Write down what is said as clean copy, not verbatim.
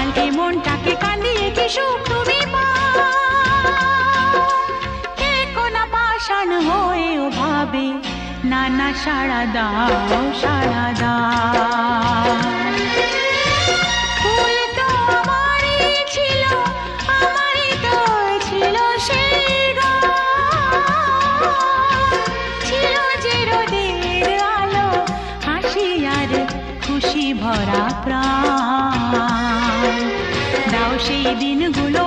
কাল এ মনটাকে কাঁদিয়ে কি সুখ তুমি কোনা পাষাণ হয়েও ভাবে না না সাড়া দাও সাড়া দাও। ফুল তো আমারই ছিল, আমারই তো ছিল সেই ছিল যে রোদের আলো, হাসি আর খুশি ভরা প্রাণ। দাও সেই দিনগুলো